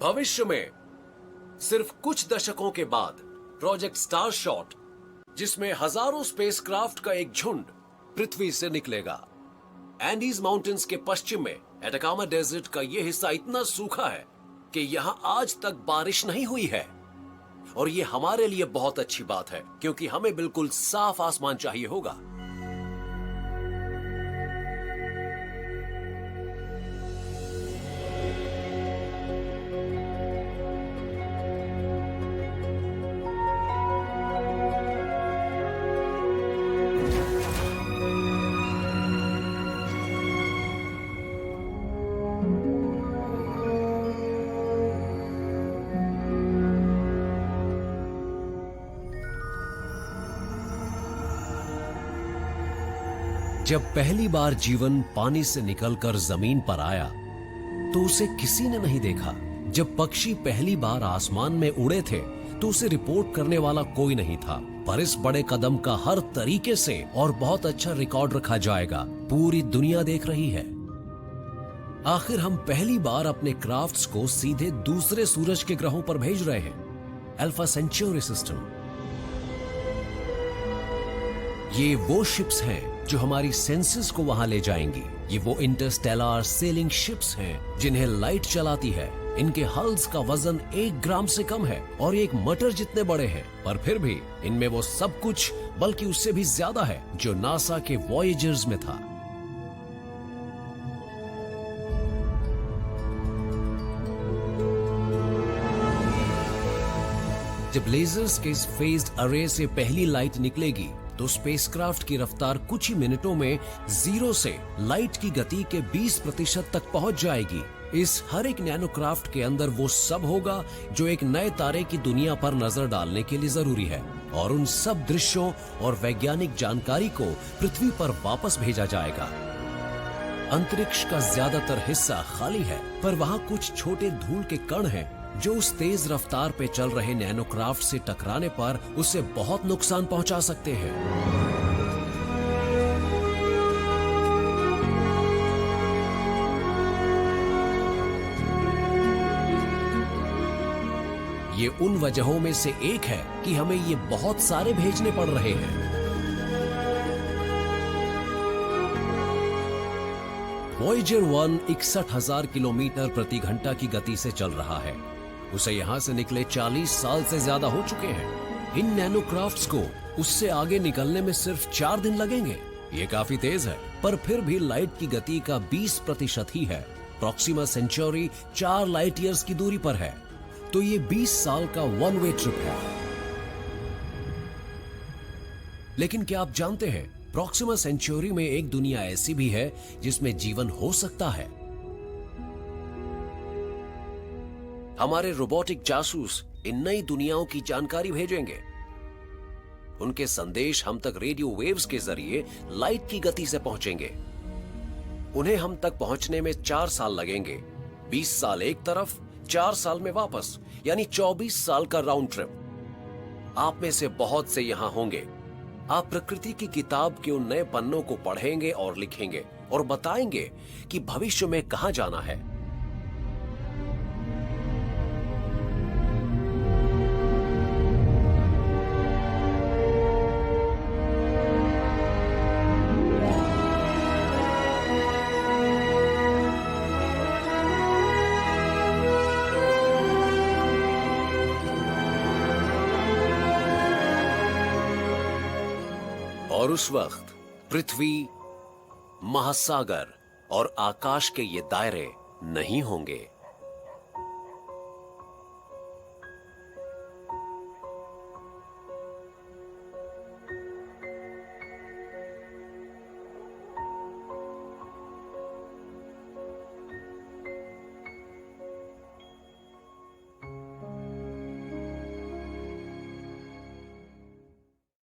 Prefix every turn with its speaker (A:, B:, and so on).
A: भविष्य में सिर्फ कुछ दशकों के बाद प्रोजेक्ट स्टारशॉट, जिसमें हजारों स्पेसक्राफ्ट का एक झुंड पृथ्वी से निकलेगा। एंडीज माउंटेन्स के पश्चिम में एटाकामा डेजर्ट का यह हिस्सा इतना सूखा है कि यहां आज तक बारिश नहीं हुई है। और ये हमारे लिए बहुत अच्छी बात है, क्योंकि हमें बिल्कुल साफ आसमान चाहिए होगा। जब पहली बार जीवन पानी से निकलकर जमीन पर आया तो उसे किसी ने नहीं देखा। जब पक्षी पहली बार आसमान में उड़े थे तो उसे रिपोर्ट करने वाला कोई नहीं था। पर इस बड़े कदम का हर तरीके से और बहुत अच्छा रिकॉर्ड रखा जाएगा। पूरी दुनिया देख रही है। आखिर हम पहली बार अपने क्राफ्ट्स को सीधे दूसरे सूरज के ग्रहों पर भेज रहे हैं। Alpha century system. ये वो शिप्स हैं जो हमारी सेंसेस को वहां ले जाएंगी। ये वो इंटरस्टेलर सेलिंग शिप्स हैं जिन्हें लाइट चलाती है। इनके हल्स का वजन 1 ग्राम से कम है और एक मटर जितने बड़े हैं, पर फिर भी इनमें वो सब कुछ बल्कि उससे भी ज्यादा है जो नासा के वॉयेजर्स में था। जब लेजर्स के इस फेज्ड अरे से पहली लाइट निकलेगी तो स्पेसक्राफ्ट की रफ्तार कुछ ही मिनटों में 0 से लाइट की गति के 20% तक पहुंच जाएगी। इस हर एक नैनोक्राफ्ट के अंदर वो सब होगा जो एक नए तारे की दुनिया पर नजर डालने के लिए जरूरी है, और उन सब दृश्यों और वैज्ञानिक जानकारी को पृथ्वी पर वापस भेजा जाएगा। अंतरिक्ष का ज्यादातर हिस्सा खाली है, पर वहाँ कुछ छोटे धूल के कण हैं जो उस तेज रफ्तार पे चल रहे नैनोक्राफ्ट से टकराने पर उसे बहुत नुकसान पहुंचा सकते हैं। ये उन वजहों में से एक है कि हमें ये बहुत सारे भेजने पड़ रहे हैं। वॉयेजर 1 61,000 किलोमीटर प्रति घंटा की गति से चल रहा है। उसे यहां से निकले 40 साल से ज्यादा हो चुके हैं। इन नैनोक्राफ्ट्स को उससे आगे निकलने में सिर्फ 4 दिन लगेंगे। ये काफी तेज है, पर फिर भी लाइट की गति का 20% ही है। प्रॉक्सिमा सेंचुरी 4 लाइट ईयर्स की दूरी पर है, तो ये 20 साल का वन वे ट्रिप है। लेकिन क्या आप जानते हैं, प्रॉक्सिमा सेंचुरी में एक दुनिया ऐसी भी है जिसमें जीवन हो सकता है। हमारे रोबोटिक जासूस इन नई दुनियाओं की जानकारी भेजेंगे। उनके संदेश हम तक रेडियो वेव्स के जरिए लाइट की गति से पहुंचेंगे। उन्हें हम तक पहुंचने में 4 साल लगेंगे। 20 साल एक तरफ, 4 साल में वापस, यानी 24 साल का राउंड ट्रिप। आप में से बहुत से यहां होंगे। आप प्रकृति की किताब के उन नए पन्नों को पढ़ेंगे और लिखेंगे और बताएंगे कि भविष्य में कहां जाना है। और उस वक्त पृथ्वी, महासागर और आकाश के ये दायरे नहीं होंगे।